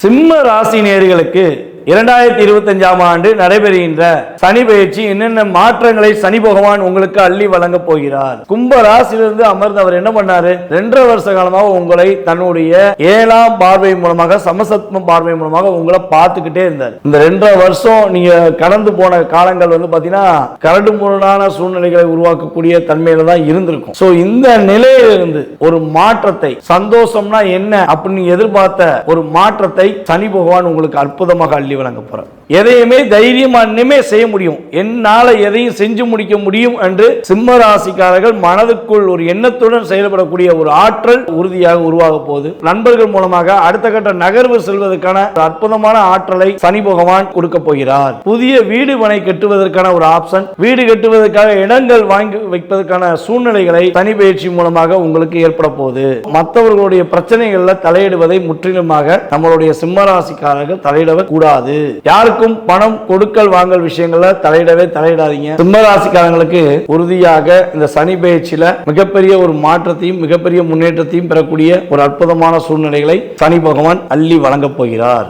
சிம்ம ராசி நேயர்களுக்கு 2025ஆம் ஆண்டு நடைபெறுகின்ற சனி பயிற்சி என்னென்ன மாற்றங்களை சனி பகவான் உங்களுக்கு அள்ளி வழங்க போகிறார். கும்ப ராசியிலிருந்து அமர்ந்து அவர் என்ன பண்ணாரு, 2.5 வருஷ காலமாக உங்களை தன்னுடைய 7ஆம் பார்வை மூலமாக சமசத்ம பார்வை மூலமாக உங்களை பார்த்துக்கிட்டே இருந்தார். இந்த 2.5 வருஷம் நீங்க கடந்து போன காலங்கள் பாத்தீங்கன்னா கரடு முரடான சூழ்நிலைகளை உருவாக்கக்கூடிய தன்மையில தான் இருந்திருக்கும். சோ இந்த நிலையிலிருந்து ஒரு மாற்றத்தை, சந்தோஷம்னா என்ன அப்படின்னு எதிர்பார்த்த ஒரு மாற்றத்தை சனி பகவான் உங்களுக்கு அற்புதமாக அள்ளி வழங்க போறார். எதையுமே தைரியமா செய்ய முடியும், என்னால எதையும் செஞ்சு முடிக்க முடியும் என்று சிம்ம ராசிக்காரர்கள் மனதுக்குள் ஒரு எண்ணத்துடன் செயல்படக்கூடிய ஒரு ஆற்றல் உறுதியாக உருவாக போகுது. நண்பர்கள் மூலமாக அடுத்த கட்ட நகர்வு செல்வதற்கான அற்புதமான ஆற்றலை சனி பகவான் கொடுக்க போகிறார். புதிய வீடு மனை கட்டுவதற்கான ஒரு ஆப்ஷன், வீடு கட்டுவதற்காக இடங்கள் வாங்கி வைப்பதற்கான சூழ்நிலைகளை சனி பயிற்சி மூலமாக உங்களுக்கு ஏற்பட போகுது. மற்றவர்களுடைய பிரச்சனைகள்ல தலையிடுவதை முற்றிலுமாக நம்மளுடைய சிம்ம ராசிக்காரர்கள் தலையிட கூடாது. யாருக்கும் பணம் கொடுக்கல் வாங்கல் விஷயங்கள்ல தலையிடாதீங்க. சிம்ம ராசிக்காரங்களுக்கு உறுதியாக இந்த சனி பயிற்சியில மிகப்பெரிய ஒரு மாற்றத்தையும் மிகப்பெரிய முன்னேற்றத்தையும் பெறக்கூடிய ஒரு அற்புதமான சூழ்நிலைகளை சனி பகவான் அள்ளி வழங்க போகிறார்.